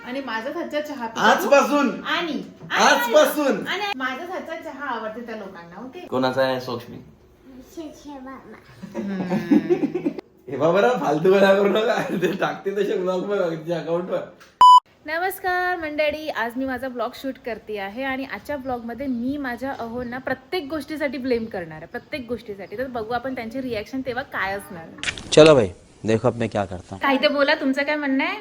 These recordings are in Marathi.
आणि माझाच हातचा चहा आजपासून आणि आजपासून आणि माझाच हातचा चहा आवडते त्या लोकांना. ओके. कोणाचा आहे सोक्ष्मी? हे बाबा फालतू वेळा करू नका, ते टाकते तसे ब्लॉग मध्ये अकाउंटवर. नमस्कार मंडळी, आज मी माझा ब्लॉग शूट करते आहे आणि आजच्या ब्लॉगमध्ये मी माझ्या अहोंना प्रत्येक गोष्टीसाठी ब्लेम करणार आहे, प्रत्येक गोष्टीसाठी. तर बघू आपण त्यांची रिॲक्शन तेव्हा काय असणार. चलो भाई देखो अब मैं क्या करता हूँ. काही ते बोला, तुमचं काय म्हणणं आहे?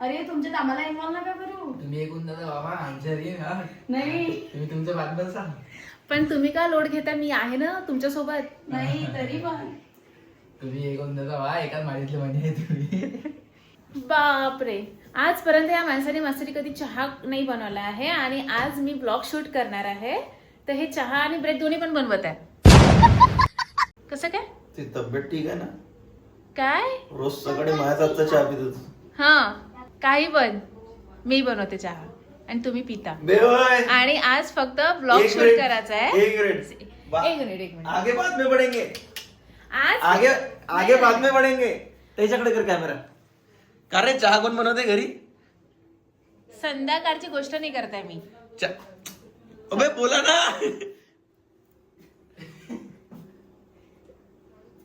अरे तुमच्यात आम्हाला इन्व्हॉल्व नका करू. तुम्ही ऐकून दादा बाबा आमच्या नाही तुम्ही तुमच्या बातम्या सांग. पण तुम्ही का लोड घेता? मी आहे ना तुमच्या सोबत. नाही तरी पण तुम्ही ऐकून दादा बाबा एकाच माळीतले म्हणजे तुम्ही. बापरे, आजपर्यंत या माणसाने माझ्यासाठी कधी चहा नाही बनवला आहे आणि आज मी ब्लॉग शूट करणार आहे. तर हे चहा आणि ब्रेड दोन्ही पण बनवत आहे. कसं काय? ती तब्येत ठीक आहे ना? काय रोज सकाळी माझ्या हातचा चहा पितो. हा, काही पण मी बनवते चहा आणि तुम्ही पिता. बेवय. आणि आज फक्त ब्लॉग एक शूट मिनिट, करायचा आहे. एक मिनिट. एक मिनिट. आगे बाद में बढ़ेंगे. आज आगे बाद में बढ़ेंगे. त्याच्याकडे कर कॅमेरा. का रे चहा कोण बनवते घरी? संध्याकाळची गोष्ट नाही करताय मी. अबे बोला ना.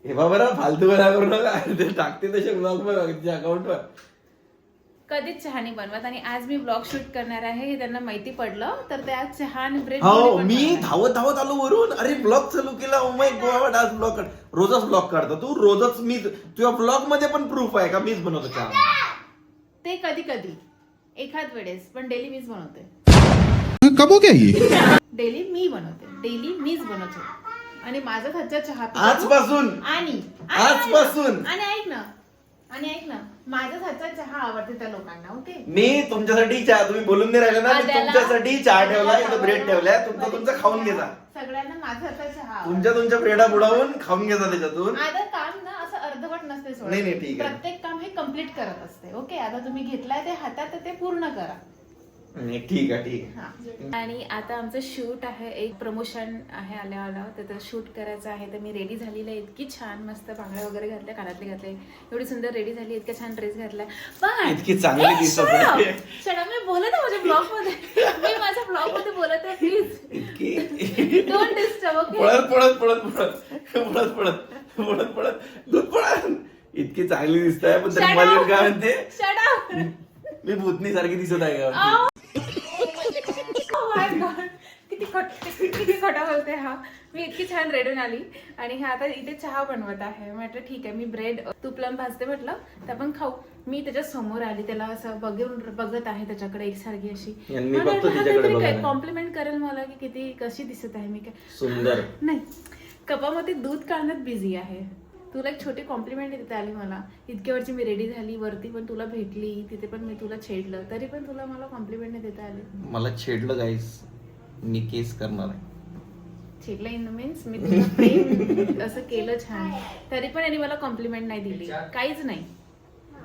हे बाबा फालतू वेळा करू नका, ते टाकते तसे ब्लॉग मध्ये अकाउंटवर. कधीच चहा नाही बनवत आणि आज मी ब्लॉग शूट करणार आहे हे त्यांना माहिती पडलं. तर ते आज चहा आणि ब्रेड हो, मी धावत धावत आलो वरून. अरे ब्लॉग चालू केला. ओ माय गॉड, आज ब्लॉग काढ. रोजच ब्लॉग काढतो तू, रोजच. मी तुझ्या ब्लॉग मध्ये पण प्रूफ आहे का मीच बनवतो चहा? ते कधी कधी एखाद वेळेस, पण डेली मीच बनवते. कब हो गया ये? डेली मी बनवते, डेली मीच बनवते. आणि माझा हातचा चहा आजपासून आणि आजपासून आणि ऐक ना माझा हातचा चहा आवडते त्या लोकांना. ओके. मी तुमच्यासाठी चहा, तुम्ही बोलून नाही राहिले ना, मी त्याला- तुमच्यासाठी चहा ठेवला, इथं ब्रेड ठेवलाय. तुमचं खाऊन घेता. सगळ्यांना माझा हातचा चहा आवडतो. तुमच्या ब्रेडा बुडवून खाऊन घेता त्याच्यातून. आता काम ना असं अर्धवट नसते सोडा. नाही, ठीक आहे. प्रत्येक काम हे कम्प्लीट करत असते. ओके. आता तुम्ही घेतलाय ते हातात तर ते पूर्ण करा. नाही, ठीक आहे. हा. आणि आता आमचं शूट आहे, एक प्रमोशन आहे आल्या तर शूट करायचं आहे. तर मी रेडी झालेली आहे, इतकी छान मस्त बांगड्या वगैरे घातल्या, कानातले घातले, एवढी सुंदर रेडी झाली, इतका छान ड्रेस घातलाय. पण इतकी चांगली दिसत आहे. चला मी बोलत आहे माझ्या ब्लॉग मध्ये, मी माझ्या ब्लॉग मध्ये बोलत आहे. प्लीज इतकी डोंट डिस्टर्ब. ओके. पळत दूध पळत इतकी चांगली दिसत आहे. पण तरी मला काय म्हणते, शट अप. मी भूतनी सारखी दिसत आहे का? किती खोटा बोलते हा. मी इतकी छान रेडून आली आणि हे आता इथे चहा बनवत आहे. म्हटलं ठीक आहे, मी ब्रेड तुपलावून भाजते म्हटलं तर आपण खाऊ. मी त्याच्या समोर आली, त्याला असं बघत आहे त्याच्याकडे एकसारखी अशी. मी बघतो तिच्याकडे बघायला. कॉम्प्लिमेंट करेल मला की किती कशी दिसत आहे मी. काय सुंदर नाही, कपामध्ये दूध काढण्यात बिझी आहे. तुला एक छोटी कॉम्प्लिमेंट देते आली मला. इतक्या वेळची मी रेडी झाली वरती, पण तुला भेटली तिथे पण मी तुला छेडलं, तरी पण तुला मला कॉम्प्लिमेंट नाही देता आली. मला छेडलं गाईस, मी केस करणार आहे. छेडलं इन द मीन्स मी तुला प्रेम असं केलं छान, तरी पण याने मला कॉम्प्लिमेंट नाही दिली, काहीच नाही.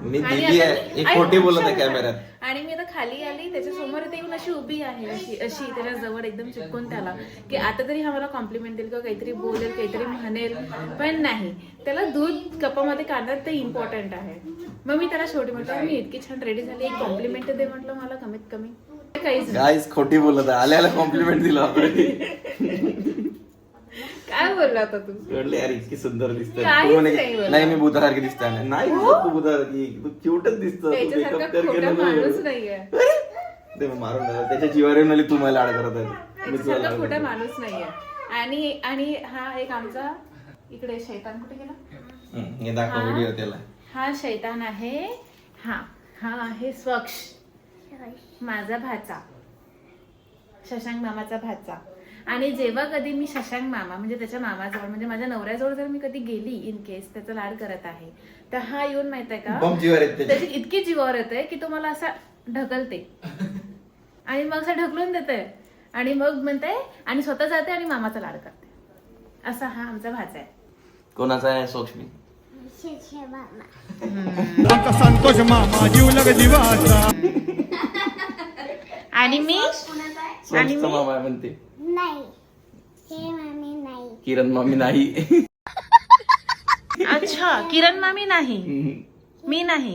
मी आणि दिली आता आहे, मी- एक ऐक खोटी ना, बोलत आहे शांत कॅमेऱ्यात. बस. आणि मी आता खाली आली, त्याच्या समोर इथे येऊन अशी उभी आहे, अशी त्याच्या जवळ एकदम चिपकून त्याला, की आता तरी हा मला कॉम्प्लिमेंट देईल किंवा काहीतरी बोलेल, काहीतरी म्हणेल. पण नाही, त्याला दूध कपामध्ये काढण्यात ते इम्पॉर्टंट आहे. मग मी त्याला शेवटी म्हटलं, मी इतकी छान रेडी झाली, एक कॉम्प्लिमेंट दे म्हटलं मला कमीत कमी. काहीच नाही. गाईस खोटी बोलत आहे. आल्याला कॉम्प्लिमेंट दिला होता. काय बोलला होता तू? म्हटलं यार इतकी सुंदर दिसते. काहीच नाही बोलला. नाही, मी भूतासारखी दिसते. नाही दिसत तू भूतासारखी, तू क्यूटच दिसत. त्याच्यासारखा खोटा माणूस नाहीये. ते मारून टाकलं. त्याच्या जीवावर आली, तू मला लाड करत आहे. मी तुला त्याच्यासारखा लाड खोटा करतो. माणूस नाहीये. आणि हा एक आमचा इकडे शैतान कुठे गेला? हे दाखव व्हिडिओ त्याला. हा शैतान आहे. हा आहे स्वच्छ, माझा भाचा, शशांक मामाचा भाचा. आणि जेव्हा कधी मी शशांक मामा म्हणजे त्याच्या मामाजवळ म्हणजे माझ्या नवऱ्याजवळ जर मी कधी गेली, इन केस त्याचा लाड करत आहे, तर हा येऊन माहित आहे का, बम जीवावर येते त्याची इतकी जीवावर येते की तो मला असा ढकलते आणि मग असं ढकलून देते आणि मग म्हणते आणि स्वतः जाते आणि मामाचा लाड करते. असा हा आमचा भाचा आहे. कोणाचा आहे सोक्ष्मी? संतोष मामा जीवलग दिवाचा. आणि मी सोक्ष्मीचा मामा आहे म्हणते. नाही, हे मामी नाही. किरण मामी नाही. अच्छा, किरण मामी नाही, मी नाही.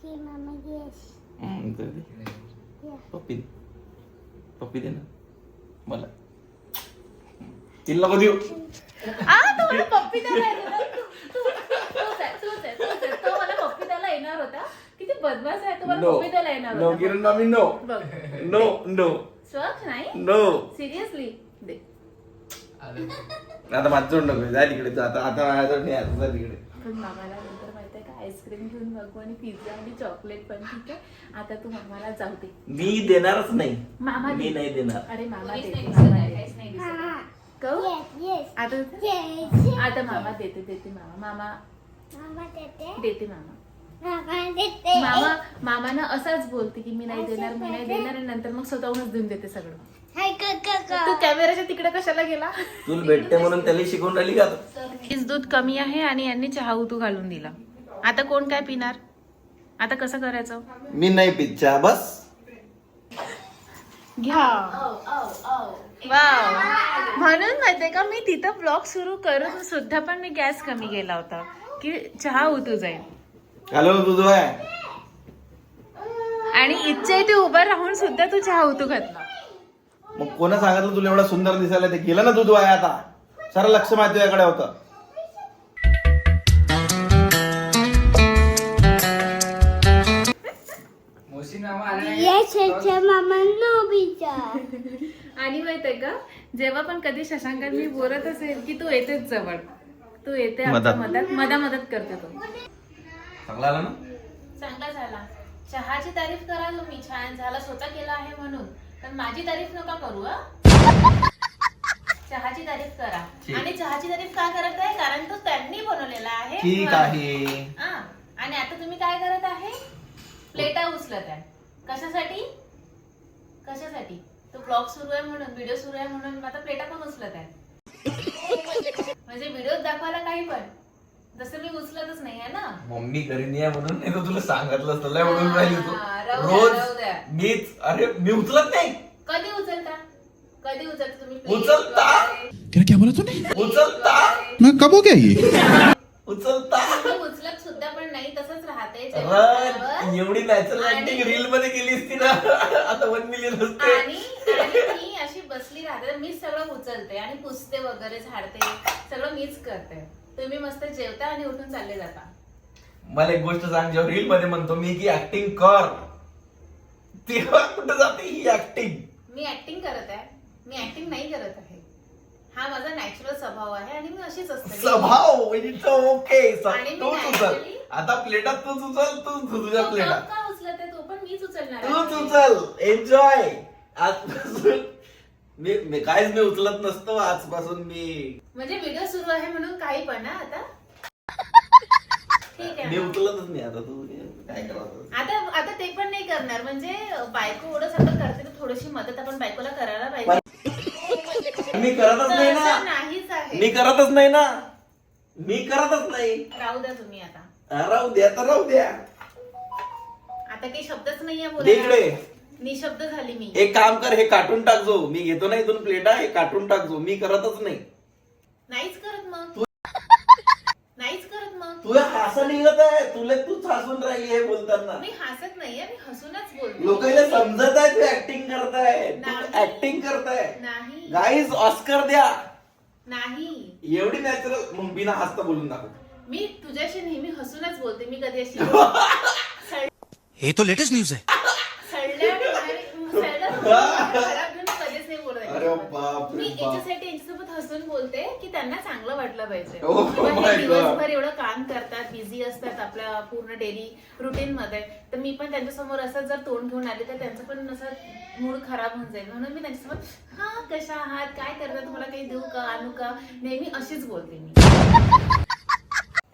हे मामी येस. तर दे. पप्पी पप्पी दे ना मला. तिला नको देऊ. तुम्हाला पप्पी द्यायला येणार? तो मला पप्पी द्यायला येणार होता. किती बदमाश आहे, तुम्हाला नो पप्पी द्यायला येणार नो होता. किरण मामी नो बघ नो नो स्वच्छ नाही नो. सिरियसली दे. आता माझं जोड नको जाय तिकडे तू. आता माझ्याजवळ नाही आता जा तिकडे. पण मामाला नंतर माहितीये का आईस्क्रीम घेऊन बघू आणि पिझ्झा आणि चॉकलेट पण. ठीक आहे आता तू मामाला जाऊ दे. मी देणारच नाही. मामा मी दे. नाही देणार. अरे मामा कोणीच देते, नाही मामा दिसत आहे, देते. काहीच नाही दिसत आहे. Mama. कहू? Yes. आता Yes. आता मामा देते मामा Mama dede. देते मामा. Mama dede. मामानं असाच बोलते की मी नाही देणार आणि नंतर मग स्वतःहूनच देऊन देते सगळं. Hi, Kaka. तू कॅमेराच्या तिकडे कशाला गेला? तुला भेटते म्हणून त्याला शिकवून राहिली का आता? हीच दूध कमी आहे आणि यांनी चहा उतू घालून दिला. आता कोण काय पिणार? आता कसं करायचं? मी नाही पिच्छा बस. घ्या. वाव. म्हणून माहितीये का मी तिथं ब्लॉग सुरू करून सुद्धा पण मी गॅस कमी केला होता की चहा उतू जाईल. हॅलो तुझं आहे आणि इच्छा इथे उभं राहून सुद्धा तू चहा उतू घातला. मग कोणा सांगितलं तुला एवढा सुंदर दिसायला? ते गेलं ना दूध आहे आता. सारं लक्ष माहिती याकडे होतं. मोशी मामा आला नाही. Yes, Mama no pizza. आणि माहितीये का जेव्हा पण कधी शशांकात मी बोलत असेल की तू येतेच जवळ, तू येते आमच्या मदत करते. तो चांगला आला ना? चांगला झाला. चहाची तारीफ करा तुम्ही, छान झाला, स्वतः केला आहे म्हणून. पण माझी तारीफ नका करू. चहाची तारीफ करा. आणि चहाची तारीफ का करत आहे? कारण तो त्यांनी बनवलेला आहे. ठीक आहे. हा. आणि आता तुम्ही काय करत आहे? प्लेटा उचलत आहे. कशासाठी? तो ब्लॉग सुरू आहे म्हणून, व्हिडिओ सुरू आहे म्हणून आता प्लेटा पण उचलत आहे. म्हणजे व्हिडिओ दाखवायला काही पण, जसं मी उचलतच नाही आहे ना. मम्मी घरी नाही आहे म्हणून नाही तर तुला सांगितलं असतं. लय म्हणून राहिली तू राहू रोज. द्या. मीच अरे मी उचलत नाही. कधी उचलता तुम्ही? उचलता? क्या बोला तूने? उचलता मैं कब हो गया ये? उचलता. तुम्ही उचलत सुद्धा पण नाही, तसंच राहते अरे, एवढी नॅचरल ऍक्टिंग रील मध्ये केली असती ना आता 1 मिलियन असते. आणि मी अशी बसली राहते, मीच सगळं उचलते आणि पुसते वगैरे, झाडते, सगळं मीच करते. तुम्ही मस्त जेवता आणि उठून चालले जाता. मला एक गोष्ट सांग, जेव्हा रील मध्ये म्हणतो मी की ऍक्टिंग कर, तेव्हा कुठं जाते ही ऍक्टिंग? मी ऍक्टिंग करत आहे? मी ऍक्टिंग नाही करत आहे. हा माझा नॅचरल स्वभाव आहे आणि मी अशीच असते. स्वभाव इट्स ओके. आणि मी तूच उचल naturally- आता. प्लेटात तूच उचल. तू तुझ्या तो प्लेटात का उचलत आहे? तो पण मीच उचलणार तूच आहे. उचल. एन्जॉय. आजपासून मी काहीच मी उचलत नसतो. आजपासून मी म्हणजे व्हिडिओ सुरू आहे म्हणून काही पण ना आता. ठीक आहे मी ना. उचलतच नाही आता. तू काय करावं? आता ते पण नाही करणार. म्हणजे बायको एवढं सगळं करते तर थोडीशी मदत आपण बायकोला करायला पाहिजे. मी करतच नाही तसं ना. नाहीच आहे. मी करतच नाही ना. मी करतच नाही. राहू द्या तुम्ही आता. राहू द्या तर राहू द्या. आता काही शब्दच नाहीये इकडे बोलायला. निशब्द झाली मी. एक काम कर, हे काटून टाकजो. मी घेतो ना इथून प्लेटा, हे काटून टाकजो. मी करतच नाही. नाहीच करत मग. नाहीच करत मग. तुला हसं निघत आहे. तुला तूच हसून राहिली हे बोलताना. मी हसत नाहीये, मी हसूनच बोलते. लोकांना समजत आहे तू ऍक्टिंग करताय. तू नाही. ऍक्टिंग करताय. नाही. गाईज ऑस्कर द्या. नाही. एवढी नॅचरल. मग बिना हसता बोलून दाखव. मी तुझ्याशी नेहमी हसूनच बोलते. मी कधी अशी ये तो लेटेस्ट न्यूज है. खराब घेऊन कधीच नाही बोलत. अरे बाप मी रे बाप. याच्यासाठी यांच्यासोबत हसून बोलते की त्यांना चांगलं वाटलं पाहिजे. Oh किंवा my हे God. दिवसभर एवढं काम करतात, बिझी असतात आपल्या पूर्ण डेली रुटीन मध्ये, तर मी पण त्यांच्यासमोर असं जर तोंड घेऊन आले तर त्यांचं पण असं मूड खराब होऊन जाईल. म्हणून मी त्यांच्यासमोर हा कशा आहात, काय करता, तुम्हाला काही देऊ का, आणू का, नेहमी अशीच बोलते मी.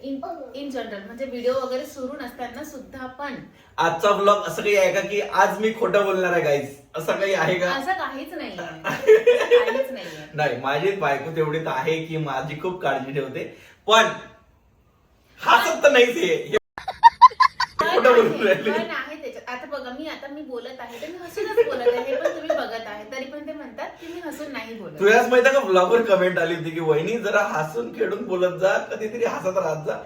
इन जनरल म्हणजे व्हिडिओ वगैरे सुरू नसताना सुद्धा पण. आजचा ब्लॉग असं काही आहे का की आज मी खोटं बोलणार आहे गाईज? असं काही आहे का? असं काहीच नाहीये. काहीच नाहीये. नाही, माझी बायको तेवढीच आहे की माझी खूप काळजी ठेवते, पण हसत तर नाहीच हे. खोटं बोलून राहिली. पण आहे त्याच्यात. आता बघा मी बोलत आहे तर मी हसूनच बोलत आहे, हे पण तुम्ही बघत आहे, तरी पण ते म्हणतात की मी हसून नाही बोलत. तुझ्याच माहिती का ब्लॉगवर कमेंट आली होती की वहिनी जरा हसून खेळून बोलत जा, कधीतरी हसत राहत जा.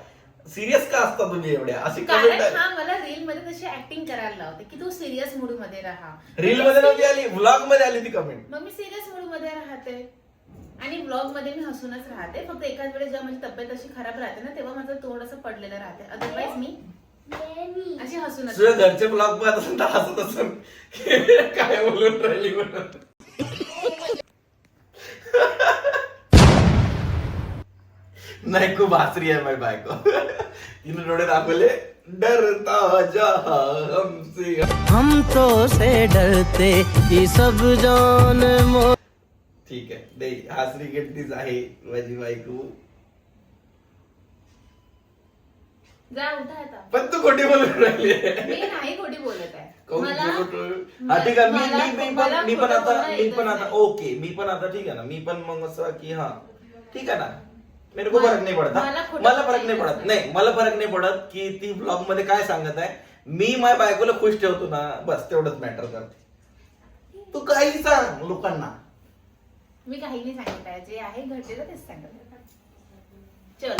सिरियस का असता तुम्ही एवढ्या अशी कारण कमेंट हा मला रील मध्ये तशी ऍक्टिंग करायला लावते की तू सिरियस मूड मध्ये राहा. रील मध्ये नव्हती आली, व्लॉग मध्ये आली ती कमेंट. मग मी सिरियस मूड मध्ये राहते आणि ब्लॉग मध्ये मी हसूनच राहते. फक्त एकाच वेळेस जेव्हा माझी तब्येत अशी खराब राहते ना तेव्हा माझं थोडंसं पडलेलं राहते. अदरवाईज मी अशी हसूनच तुझ्या घरचे ब्लॉग पाहत असेल तर हसत असेल काय बोलून राहिली म्हणून. नाही खूप हसरी आहे माझी बायको. तिने डोळे दाखवले डरता जहां हमसे. हम तो से डरते ही सब जान मो. ठीक आहे नाही हसरी गट्टीच आहे माझी बायको. जा उठा आता. पण तू खोटी बोलून राहिली. मी नाही खोटी बोलत आहे. हा ठीक आहे मी पण आता ओके मी पण आता ठीक आहे ना मी पण मग असं की हा ठीक आहे ना मेरे को फरक नाही पडत मला फरक नाही पडत नाही मला फरक नाही पडत की ती ब्लॉग मध्ये काय सांगत आहे. मी माझ्या बायकोला खुश ठेवतो ना बस तेवढंच मॅटर करते. तू काही सांग लोकांना. मी काही नाही सांगत आहे जे आहे घडलेलं तेच सांगत आहे. चल